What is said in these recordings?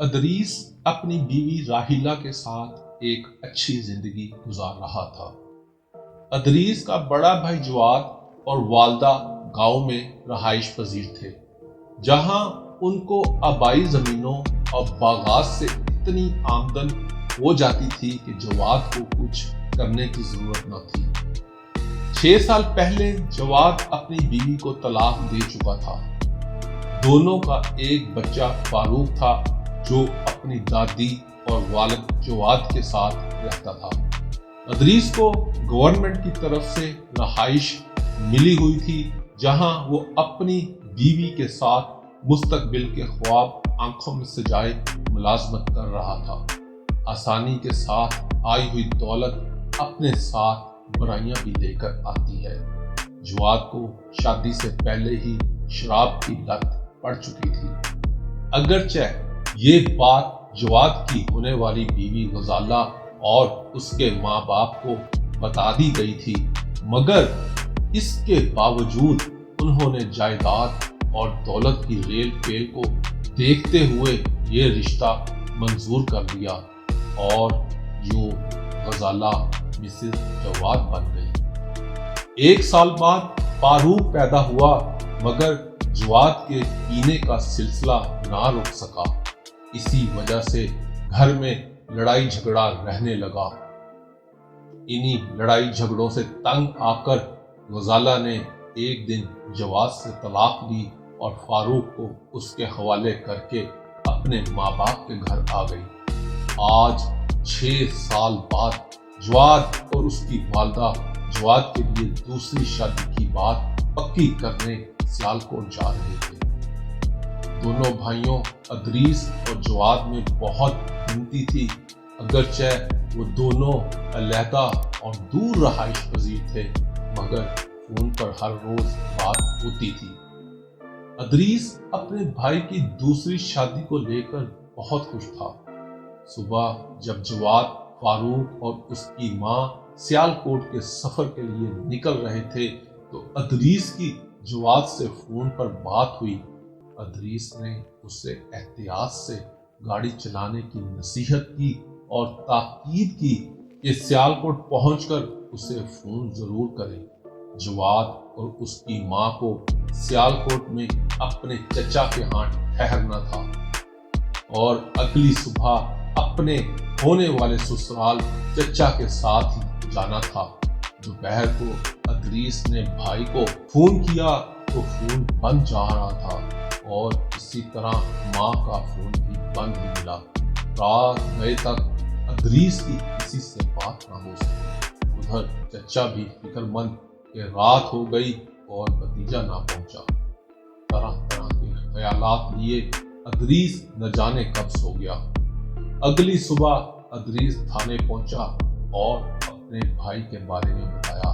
ادریس اپنی بیوی راحیلہ کے ساتھ ایک اچھی زندگی گزار رہا تھا۔ ادریس کا بڑا بھائی جواد اور والدہ گاؤں میں رہائش پذیر تھے، جہاں ان کو آبائی زمینوں اور باغات سے اتنی آمدن ہو جاتی تھی کہ جواد کو کچھ کرنے کی ضرورت نہ تھی۔ 6 سال پہلے جواد اپنی بیوی کو طلاق دے چکا تھا۔ دونوں کا ایک بچہ فاروق تھا جو اپنی دادی اور والد جواد کے ساتھ رہتا تھا۔ ادریس کو گورنمنٹ کی طرف سے رہائش ملی ہوئی تھی، جہاں وہ اپنی بیوی کے ساتھ مستقبل کے خواب آنکھوں میں سجائے ملازمت کر رہا تھا۔ آسانی کے ساتھ آئی ہوئی دولت اپنے ساتھ برائیاں بھی لے کر آتی ہے۔ جواد کو شادی سے پہلے ہی شراب کی لت پڑ چکی تھی۔ اگرچہ یہ بات جواد کی ہونے والی بیوی غزالہ اور اس کے ماں باپ کو بتا دی گئی تھی، مگر اس کے باوجود انہوں نے جائیداد اور دولت کی ریل پیل کو دیکھتے ہوئے یہ رشتہ منظور کر لیا اور یوں غزالہ مسز جواد بن گئی۔ 1 سال بعد فاروق پیدا ہوا، مگر جواد کے پینے کا سلسلہ نہ رک سکا۔ اسی وجہ سے گھر میں لڑائی جھگڑا رہنے لگا۔ انہی لڑائی جھگڑوں سے تنگ آ کر غزالہ نے ایک دن جواد سے طلاق لی اور فاروق کو اس کے حوالے کر کے اپنے ماں باپ کے گھر آ گئی۔ آج 6 سال بعد جواد اور اس کی والدہ جواد کے لیے دوسری شادی کی بات پکی کرنے سیالکوٹ جا رہے تھے۔ دونوں بھائیوں ادریس اور جواد میں بہت بنتی تھی، اگرچہ وہ دونوں علیحدہ اور دور رہائش پذیر تھے، مگر فون پر ہر روز بات ہوتی تھی۔ ادریس اپنے بھائی کی دوسری شادی کو لے کر بہت خوش تھا۔ صبح جب جواد، فاروق اور اس کی ماں سیالکوٹ کے سفر کے لیے نکل رہے تھے تو ادریس کی جواد سے فون پر بات ہوئی۔ ادریس نے اسے احتیاط سے گاڑی چلانے کی نصیحت کی اور تاکید کی کہ سیالکوٹ پہنچ کر اسے فون ضرور کرے۔ جواد اور اس کی ماں کو سیالکوٹ میں اپنے چچا کے ہاں ٹھہرنا تھا اور اگلی صبح اپنے ہونے والے سسرال چچا کے ساتھ ہی جانا تھا۔ دوپہر کو ادریس نے بھائی کو فون کیا تو فون بند جا رہا تھا اور اسی طرح ماں کا فون بھی بند ہی ملا۔ رات گئے تک ادریس کی کسی سے بات نہ ہو سکی۔ ادھر چچا بھی فکر مند کہ رات ہو گئی اور بھتیجا نہ پہنچا۔ طرح طرح کے خیالات لیے ادریس نہ جانے کب سو گیا۔ اگلی صبح ادریس تھانے پہنچا اور اپنے بھائی کے بارے میں بتایا۔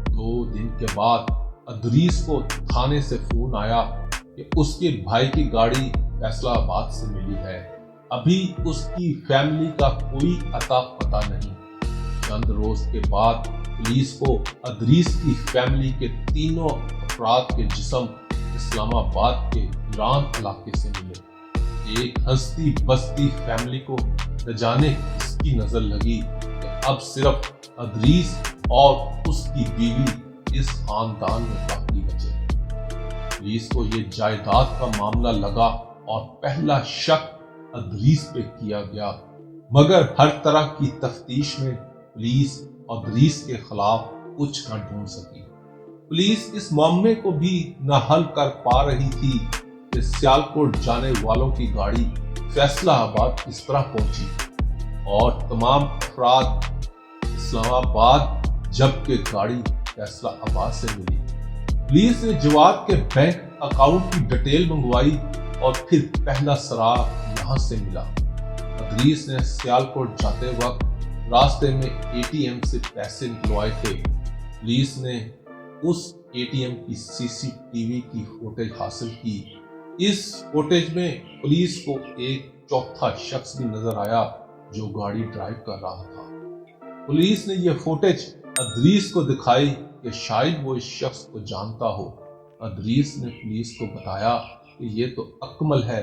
2 دن کے بعد ادریس کو تھانے سے فون آیا کہ اس کے بھائی کی گاڑی فیصلہ آباد سے ملی ہے۔ ابھی اس کی فیملی کا کوئی اتا پتہ نہیں۔ چند روز کے بعد پولیس کو ادریس کی فیملی کے 3 افراد کے جسم اسلام آباد کے ایران علاقے سے ملے۔ ایک ہستی بستی فیملی کو نہ جانے کس کی نظر لگی کہ اب صرف ادریس اور اس کی بیوی اس خاندان میں باقی بچے۔ پولیس کو یہ جائیداد کا معاملہ لگا اور پہلا شک ادریس پہ کیا گیا، مگر ہر طرح کی تفتیش میں پولیس ادریس کے خلاف کچھ نہ ڈھونڈ سکی۔ پولیس اس معاملے کو بھی نہ حل کر پا رہی تھی کہ سیالکوٹ جانے والوں کی گاڑی فیصلہ آباد کس طرح پہنچی اور تمام افراد اسلام آباد جبکہ گاڑی فیصلہ آباد سے ملی۔ پولیس نے جواد کے بینک اکاؤنٹ کی ڈیٹیل منگوائی اور پھر پہلا سراغ یہاں سے ملا۔ ادریس نے سیالکوٹ جاتے وقت راستے میں ATM سے پیسے نکلوائے تھے۔ پولیس نے اس ATM کی CCTV کی فوٹیج حاصل کی۔ اس فوٹیج میں پولیس کو ایک چوتھا شخص بھی نظر آیا جو گاڑی ڈرائیو کر رہا تھا۔ پولیس نے یہ فوٹیج ادریس کو دکھائی کہ شاید وہ اس شخص کو جانتا ہو۔ ادریس نے پولیس کو بتایا کہ یہ تو اکمل ہے